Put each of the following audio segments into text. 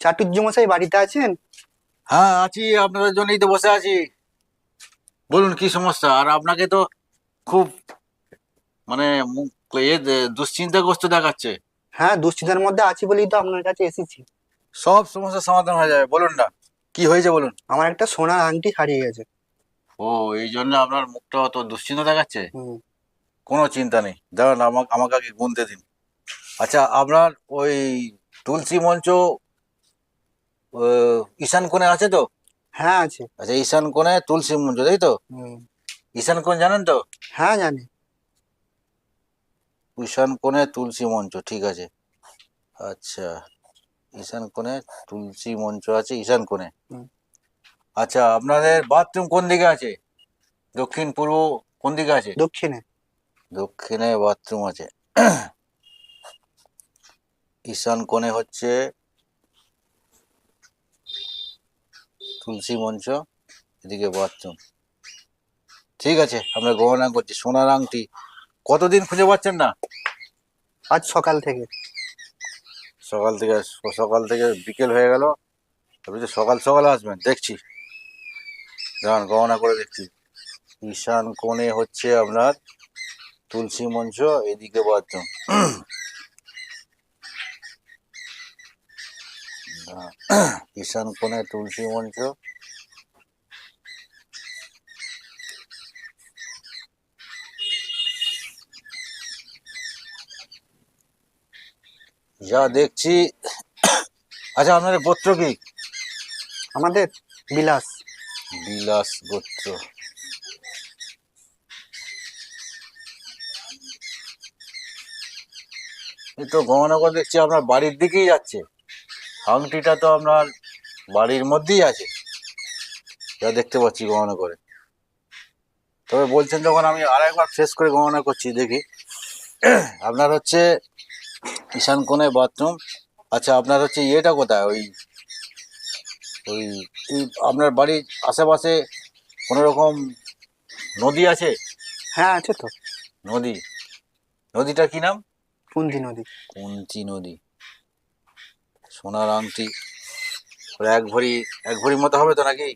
চাটুর্যমশাই বাড়িতে আছেন? হ্যাঁ আছি, আপনাদের জন্যই তো বসে আছি। বলুন কি সমস্যা। আর আপনাকে তো খুব মানে মুখ দুশ্চিন্তাগ্রস্ত দেখাচ্ছে। হ্যাঁ, দুশ্চিন্তার মধ্যে আছি বলেই তো আপনার কাছে এসেছি। সব সমস্যার সমাধান হয়ে যাবে, বলুন না কি হয়েছে বলুন। আমার একটা সোনার আংটি হারিয়ে গেছে। ও, এই জন্য আপনার মুখটা অত দুশ্চিন্তা দেখাচ্ছে। হুম। কোনো চিন্তা নেই, দাঁড়ান আমাকে আগে গুনতে দিন। আচ্ছা, আপনার ওই তুলসী মঞ্চ ঈশান কোণে আছে তো? হ্যাঁ, আছে। আচ্ছা, ঈশান কোণে তুলসী মঞ্চ, তাই তো? হুম। ঈশান কোণ জানেন তো? হ্যাঁ, জানি। ঈশান কোণে তুলসী মঞ্চ, ঠিক আছে। আচ্ছা, ঈশান কোণে তুলসী মঞ্চ আছে ঈশান কোণে। হুম। আচ্ছা, আপনাদের বাথরুম কোন দিকে আছে? দক্ষিণ পূর্ব কোন দিকে আছে? দক্ষিণে। দক্ষিণে বাথরুম আছে। ঈশান কোণে হচ্ছে তুলসী মঞ্চ, এদিকে বাথরুম। ঠিক আছে, আমরা গণনা করছি। সোনার আংটি কতদিন খুঁজে পাচ্ছেন না? আজ সকাল থেকে। সকাল থেকে? সকাল থেকে বিকেল হয়ে গেল, আপনি তো সকাল সকাল আসবেন দেখছি। দাঁড়ান গণনা করে দেখছি। ঈশান কোণে হচ্ছে আপনার তুলসী মঞ্চ, এদিকে বাথরুম। ঈশান কোণে তুলসী মঞ্চ, যা দেখছি। আচ্ছা, আপনাদের গোত্র কি? আমাদের বিলাস। বিলাস গোত্র। এই তো গহনা করে দেখছি আপনার বাড়ির দিকেই যাচ্ছে। আংটিটা তো আপনার বাড়ির মধ্যেই আছে, যা দেখতে পাচ্ছি গহনা করে। তবে বলছেন যখন, আমি আর একবার ফ্রেশ করে গণনা করছি দেখি। আপনার হচ্ছে ঈশান কোণে বাথরুম। আচ্ছা, আপনার হচ্ছে ইয়েটা কোথায়? ওই ওই আপনার বাড়ির আশেপাশে কোনো রকম নদী আছে? হ্যাঁ, আছে তো। নদী? নদীটার কি নাম? কুন্তি নদী। কুন্তী নদী। সোনার আংটি এক ভরি মতো হবে তো নাকি?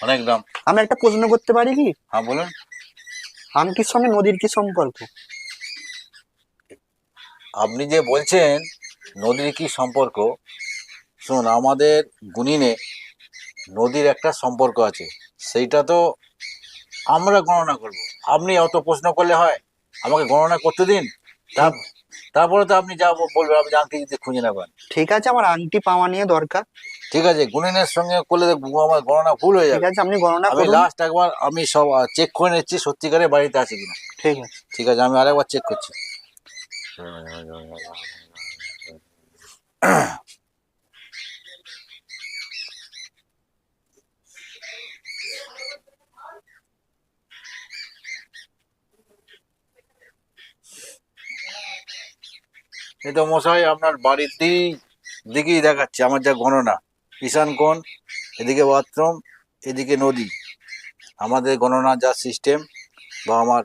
অনেক দাম। আমি একটা প্রশ্ন করতে পারি কি? হ্যাঁ বলুন। আংটির সঙ্গে নদীর কি সম্পর্ক? আপনি যে বলছেন নদীর কি সম্পর্ক, শুনুন, আমাদের গুনিনে নদীর একটা সম্পর্ক আছে, সেইটা তো আমরা গণনা করব। আপনি অত প্রশ্ন করলে হয়? আমাকে গণনা করতে দিন। তারপরে তো আপনি যা বলবেন, আপনি আংটি যদি খুঁজে নেবেন। ঠিক আছে, আমার আংটি পাওয়া নিয়ে দরকার। ঠিক আছে, গুনিনের সঙ্গে করলে আমার গণনা ভুল হয়ে ঠিক যাবে। আছে, আপনি গণনা আমি করুন। লাস্ট একবার আমি সব চেক করে নিচ্ছি সত্যিকারে বাড়িতে আছে কিনা। ঠিক আছে। ঠিক আছে, আমি আরেকবার চেক করছি। এই তো মশাই, আপনার বাড়ির দিকেই দেখাচ্ছে আমার যা গণনা। ঈশান কোণ, এদিকে বাথরুম, এদিকে নদী। আমাদের গণনা যা সিস্টেম, বা আমার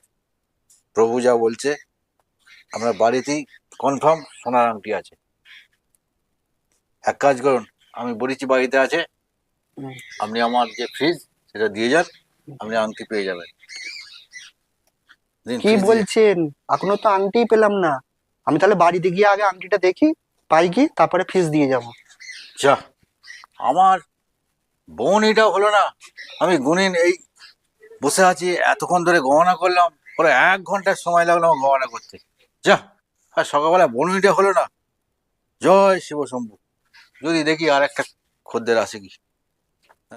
প্রভু যা বলছে, আপনার বাড়িতেই কনফার্ম সোনার আংটি আছে। এক কাজ করুন, আমি বলেছি বাড়িতে আছে, আপনি আমার যে ফিজ সেটা দিয়ে যান, আপনি আংটি পেয়ে যাবেন। কি বলছেন? এখনো তো আংটি পেলাম না। আমি তাহলে বাড়িতে গিয়ে আগে আংটিটা দেখি, পাই কি, তারপরে ফিস দিয়ে যাব। যা, আমার বউনিটাও হলো না। আমি গুনিন এই বসে আছি, এতক্ষণ ধরে গণনা করলাম, পরে 1 ঘন্টার সময় লাগলো আমার গণনা করতে। যা, আর সকালবেলা বনুনিটা হলো না। জয় শিব শম্ভু। যদি দেখি আর একটা খদ্দের আসে কি।